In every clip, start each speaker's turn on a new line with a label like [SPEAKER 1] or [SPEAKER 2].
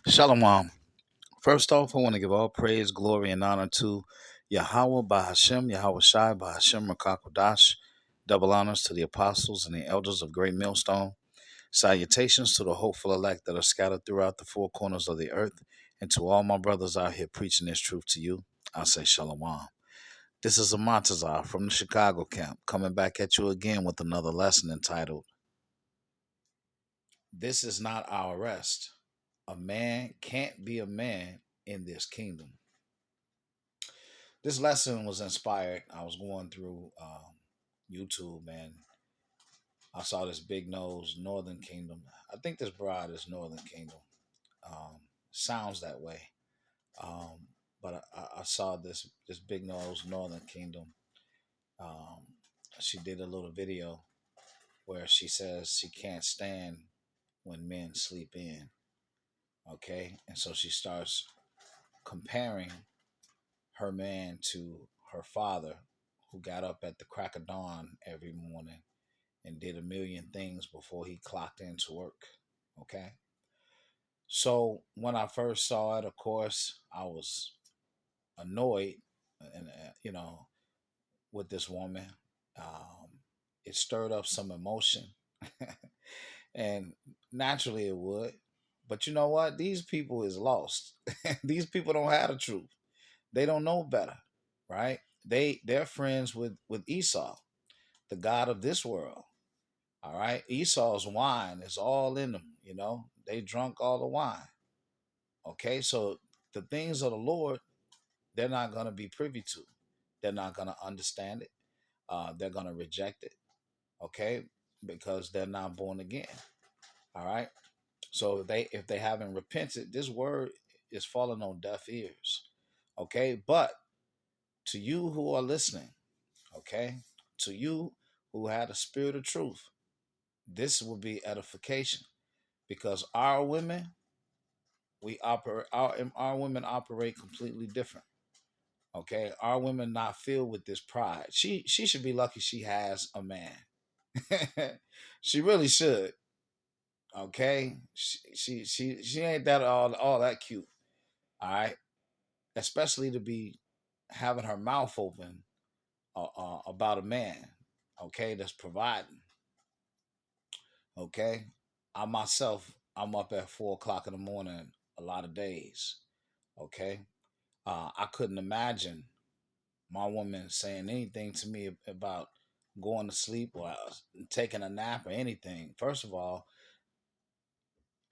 [SPEAKER 1] Shalom. First off, I want to give all praise, glory, and honor to Yahweh Bahashem, Yahweh Shai Bahashem Rakakwadash. Double honors to the apostles and the elders of Great Millstone. Salutations to the hopeful elect that are scattered throughout the four corners of the earth. And to all my brothers out here preaching this truth to you, I say Shalom. This is a Montazar from the Chicago camp coming back at you again with another lesson entitled, This is Not Our Rest. A man can't be a man in this kingdom. This lesson was inspired. I was going through YouTube and I saw this big nose Northern Kingdom. I think this bride is Northern Kingdom. Sounds that way. But I saw this big nose Northern Kingdom. Um, she did a little video where she says she can't stand when men sleep in. Okay, and so she starts comparing her man to her father, who got up at the crack of dawn every morning and did a million things before he clocked into work. Okay. So when I first saw it, of course, I was annoyed and, with this woman. It stirred up some emotion. And naturally it would. But you know what? These people is lost. These people don't have the truth. They don't know better, right? They're friends with Esau, the god of this world. All right. Esau's wine is all in them, They drunk all the wine. Okay. So the things of the Lord, they're not going to be privy to. They're not going to understand it. They're going to reject it. Okay. Because they're not born again. All right. So if they haven't repented, this word is falling on deaf ears. Okay. But to you who are listening, okay, to you who had a spirit of truth, this will be edification because our women, we operate our women operate completely different. Okay, our women not filled with this pride. She should be lucky she has a man. She really should. Okay, she ain't that all that cute. All right, especially to be having her mouth open about a man. Okay, that's providing. Okay, I myself, I'm up at 4 o'clock in the morning a lot of days. Okay, I couldn't imagine my woman saying anything to me about going to sleep or taking a nap or anything. First of all,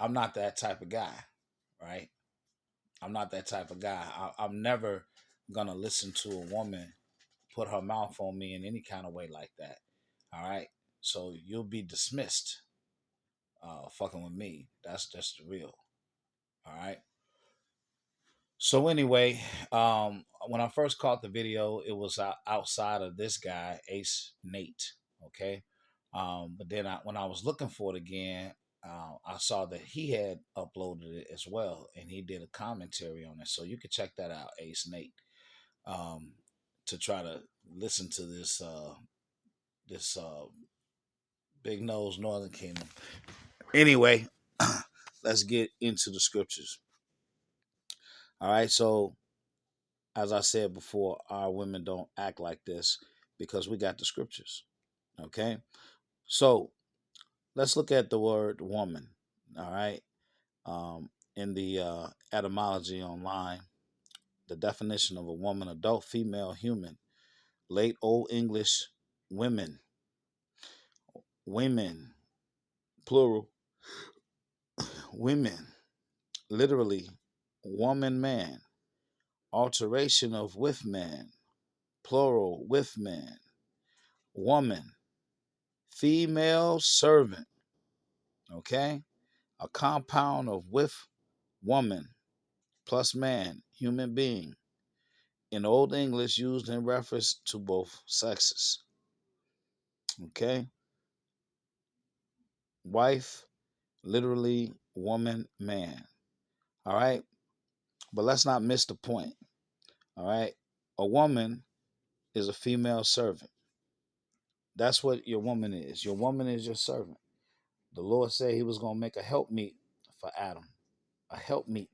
[SPEAKER 1] I'm not that type of guy, right? I'm not that type of guy. I'm never gonna listen to a woman put her mouth on me in any kind of way like that. All right, so you'll be dismissed. Fucking with me. That's just the real. All right. So anyway, when I first caught the video, it was outside of this guy, Ace Nate. Okay, but then when I was looking for it again, I saw that he had uploaded it as well, and he did a commentary on it. So you could check that out, Ace Nate, um, to try to listen to this big nose Northern Kingdom. Anyway, let's get into the scriptures. All right, so as I said before, our women don't act like this because we got the scriptures. Okay. So let's look at the word woman. All right. In the etymology online, the definition of a woman, adult female human, late Old English women, women, plural, women, literally woman, man, alteration of with man, plural, with man, woman, female servant. Okay, a compound of with woman plus man, human being, in Old English used in reference to both sexes. Okay, wife, literally woman, man. All right, but let's not miss the point. All right, a woman is a female servant. That's what your woman is. Your woman is your servant. The Lord said He was going to make a helpmeet for Adam. a helpmeet.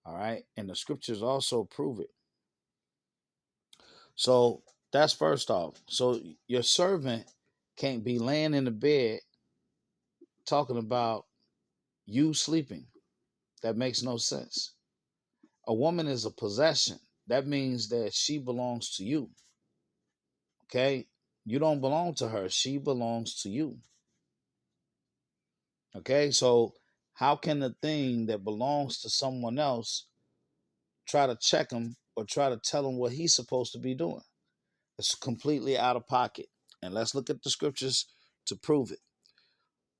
[SPEAKER 1] All right. And the scriptures also prove it. So that's first off. So your servant can't be laying in the bed talking about you sleeping. That makes no sense. A woman is a possession. That means that she belongs to you. Okay? You don't belong to her. She belongs to you. Okay? So how can the thing that belongs to someone else try to check him or try to tell him what he's supposed to be doing? It's completely out of pocket. And let's look at the scriptures to prove it.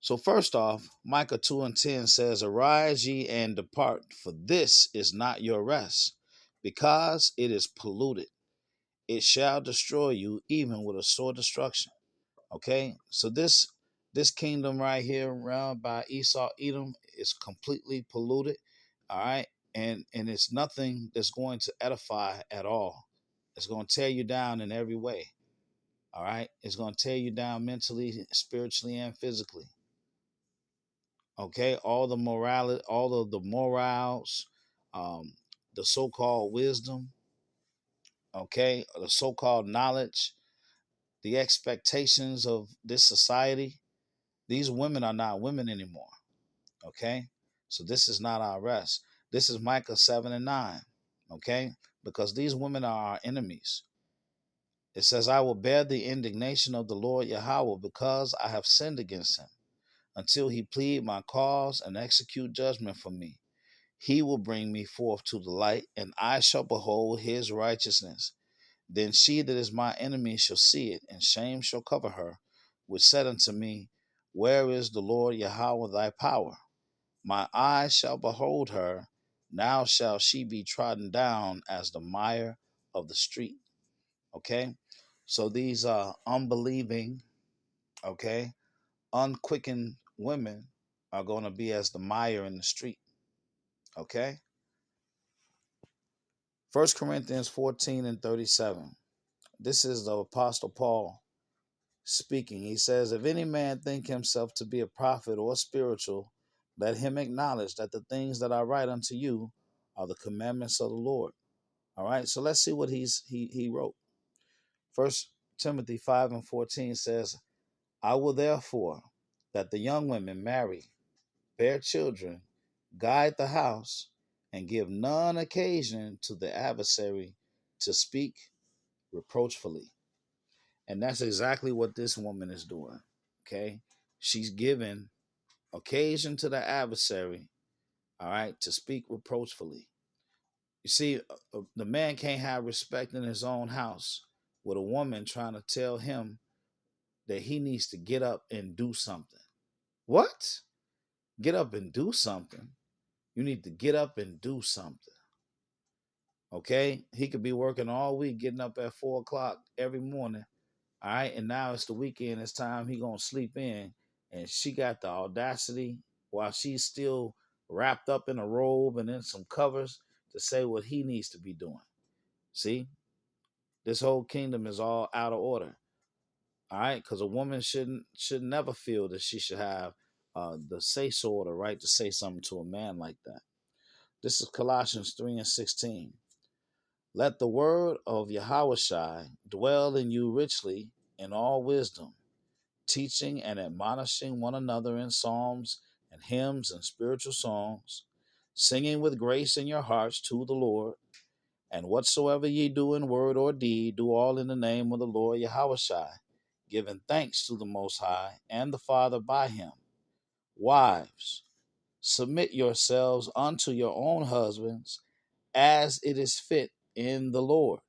[SPEAKER 1] So first off, Micah 2:10 says, "Arise ye and depart, for this is not your rest, because it is polluted. It shall destroy you even with a sore destruction." Okay, so this kingdom right here around by Esau, Edom, is completely polluted. All right, and it's nothing that's going to edify at all. It's going to tear you down in every way. All right, it's going to tear you down mentally, spiritually, and physically. Okay, all the morality, all of the morals, um, the so-called wisdom, okay, the so-called knowledge, the expectations of this society. These women are not women anymore. Okay, so this is not our rest. This is Micah 7:9. Okay, because these women are our enemies. It says, "I will bear the indignation of the Lord Yahweh because I have sinned against him, until he plead my cause and execute judgment for me. He will bring me forth to the light, and I shall behold his righteousness. Then she that is my enemy shall see it, and shame shall cover her, which said unto me, Where is the Lord Yahweh thy power? My eyes shall behold her. Now shall she be trodden down as the mire of the street." Okay? So these are unbelieving, okay, unquickened women are going to be as the mire in the street. Okay? 1 Corinthians 14:37. This is the Apostle Paul speaking. He says, "If any man think himself to be a prophet or spiritual, let him acknowledge that the things that I write unto you are the commandments of the Lord." All right, so let's see what he wrote. 1 Timothy 5:14 says, "I will therefore that the young women marry, bear children, guide the house, and give none occasion to the adversary to speak reproachfully." And that's exactly what this woman is doing. Okay. She's given occasion to the adversary, all right, to speak reproachfully. You see, the man can't have respect in his own house with a woman trying to tell him that he needs to get up and do something. What? Get up and do something? You need to get up and do something. Okay? He could be working all week, getting up at 4 o'clock every morning. All right. And now it's the weekend. It's time he gonna sleep in. And she got the audacity while she's still wrapped up in a robe and in some covers to say what he needs to be doing. See, this whole kingdom is all out of order. All right, because a woman should never feel that she should have the say so or the right to say something to a man like that. This is Colossians 3:16. "Let the word of Yahushua dwell in you richly in all wisdom, teaching and admonishing one another in psalms and hymns and spiritual songs, singing with grace in your hearts to the Lord. And whatsoever ye do in word or deed, do all in the name of the Lord Yahushua, giving thanks to the Most High and the Father by him. Wives, submit yourselves unto your own husbands, as it is fit in the Lord.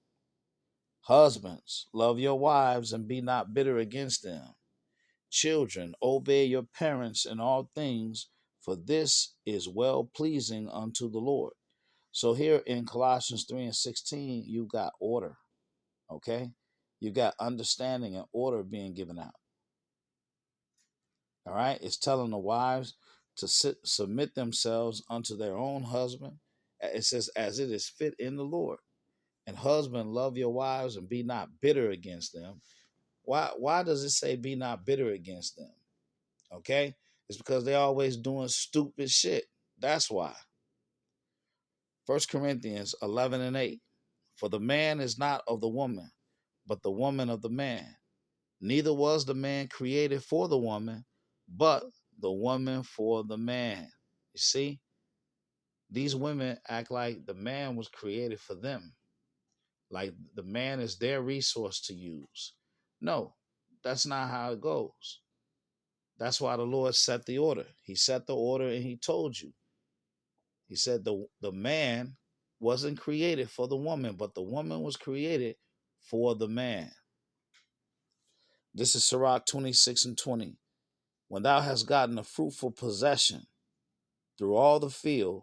[SPEAKER 1] Husbands, love your wives and be not bitter against them. Children, obey your parents in all things, for this is well pleasing unto the Lord." So here in Colossians 3:16, you got order. Okay? You got understanding and order being given out. All right? It's telling the wives to submit themselves unto their own husband. It says, as it is fit in the Lord. And husband, love your wives and be not bitter against them. Why does it say be not bitter against them? Okay? It's because they're always doing stupid shit. That's why. 1 Corinthians 11:8. For the man is not of the woman, but the woman of the man. Neither was the man created for the woman, but the woman for the man. You see, these women act like the man was created for them, like the man is their resource to use. No, that's not how it goes. That's why the Lord set the order. He set the order and he told you. He said the man wasn't created for the woman, but the woman was created for the man. This is Sirach 26:20. When thou hast gotten a fruitful possession through all the field,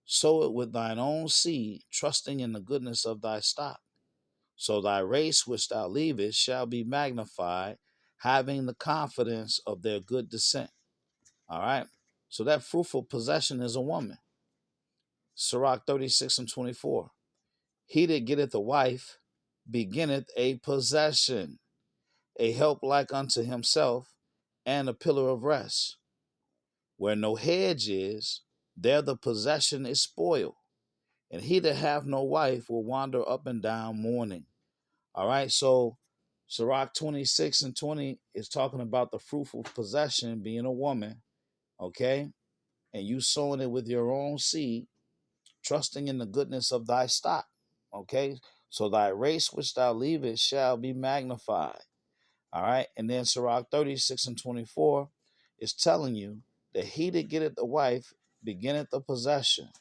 [SPEAKER 1] sow it with thine own seed, trusting in the goodness of thy stock. So thy race which thou leavest shall be magnified, having the confidence of their good descent. All right. So that fruitful possession is a woman. Sirach 36:24. He that getteth a wife beginneth a possession, a help like unto himself, and a pillar of rest. Where no hedge is, there the possession is spoiled. And he that hath no wife will wander up and down mourning. All right, so Sirach 26:20 is talking about the fruitful possession being a woman, okay? And you sowing it with your own seed, trusting in the goodness of thy stock, okay? So thy race which thou leavest shall be magnified. All right, and then Sirach 36:24 is telling you that he that getteth a wife beginneth a possession,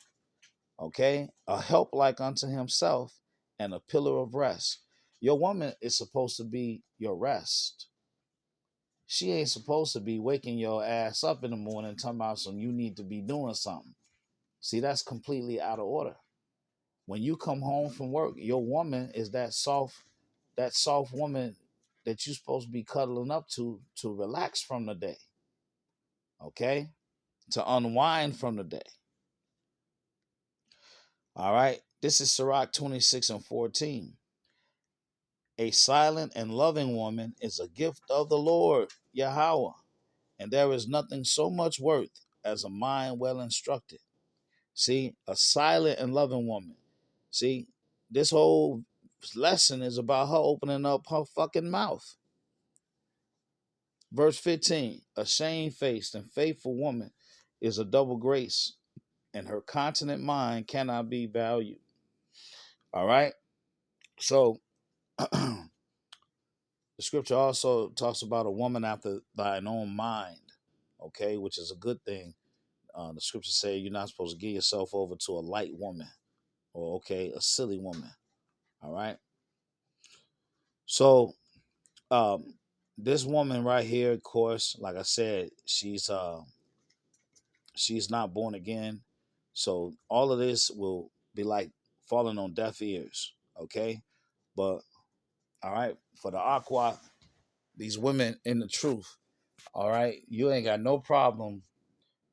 [SPEAKER 1] okay? A help like unto himself and a pillar of rest. Your woman is supposed to be your rest. She ain't supposed to be waking your ass up in the morning talking about some you need to be doing something. See, that's completely out of order. When you come home from work, your woman is that soft woman that you're supposed to be cuddling up to relax from the day. Okay? To unwind from the day. All right. This is Sirach 26:14. A silent and loving woman is a gift of the Lord, Yahweh, and there is nothing so much worth as a mind well instructed. See, a silent and loving woman. See, this whole lesson is about her opening up her fucking mouth. Verse 15, a shamefaced and faithful woman is a double grace, and her continent mind cannot be valued. All right. So the scripture also talks about a woman after thine own mind, okay, which is a good thing. The scripture say you're not supposed to give yourself over to a light woman or, okay, a silly woman. All right. So this woman right here, of course, like I said, she's not born again. So all of this will be like falling on deaf ears. Okay. But all right, for the aqua, these women in the truth, all right, you ain't got no problem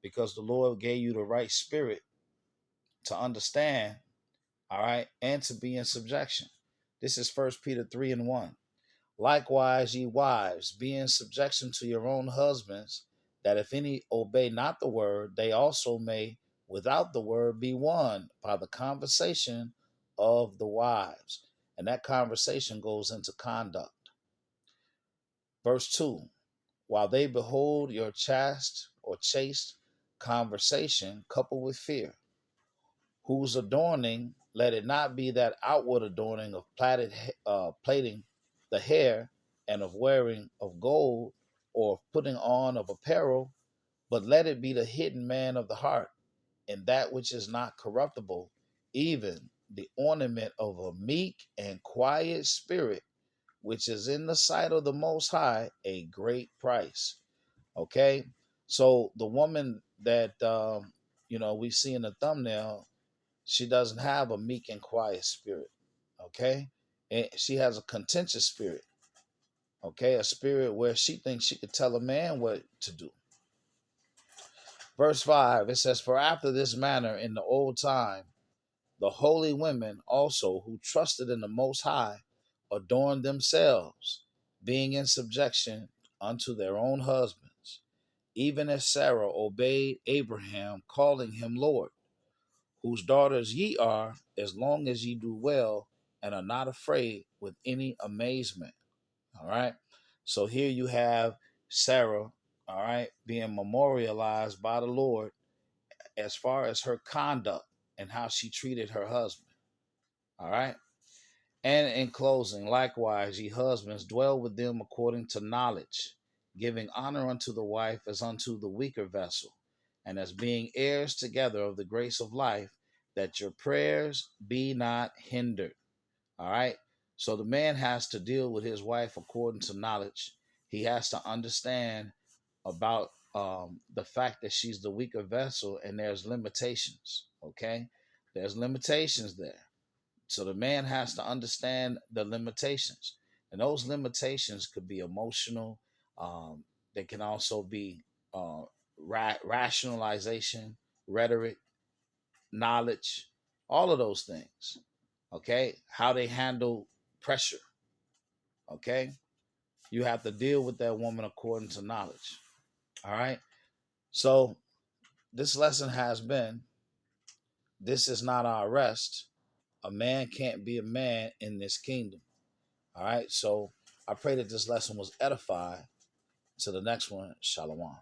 [SPEAKER 1] because the Lord gave you the right spirit to understand, all right, and to be in subjection. This is 1 Peter 3:1. Likewise, ye wives, be in subjection to your own husbands, that if any obey not the word, they also may, without the word, be won by the conversation of the wives. And that conversation goes into conduct. Verse 2, while they behold your chaste conversation coupled with fear, whose adorning, let it not be that outward adorning of plaiting the hair and of wearing of gold or of putting on of apparel, but let it be the hidden man of the heart, and that which is not corruptible, even the ornament of a meek and quiet spirit, which is in the sight of the Most High a great price. Okay, so the woman that we see in the thumbnail, she doesn't have a meek and quiet spirit. Okay, and she has a contentious spirit. Okay, a spirit where she thinks she could tell a man what to do. Verse 5, it says, for after this manner in the old time, the holy women also who trusted in the Most High adorned themselves, being in subjection unto their own husbands. even as Sarah obeyed Abraham, calling him Lord, whose daughters ye are, as long as ye do well and are not afraid with any amazement. All right. So here you have Sarah, all right, being memorialized by the Lord as far as her conduct and how she treated her husband. All right. And in closing, likewise, ye husbands, dwell with them according to knowledge, giving honor unto the wife as unto the weaker vessel, and as being heirs together of the grace of life, that your prayers be not hindered. All right. So the man has to deal with his wife according to knowledge. He has to understand about the fact that she's the weaker vessel and there's limitations. Okay. There's limitations there. So the man has to understand the limitations. And those limitations could be emotional. They can also be rationalization, rhetoric, knowledge, all of those things. Okay. How they handle pressure. Okay. You have to deal with that woman according to knowledge. All right. So this lesson has been, this is not our rest. A man can't be a man in this kingdom. All right. So I pray that this lesson was edifying. To the next one, Shalom.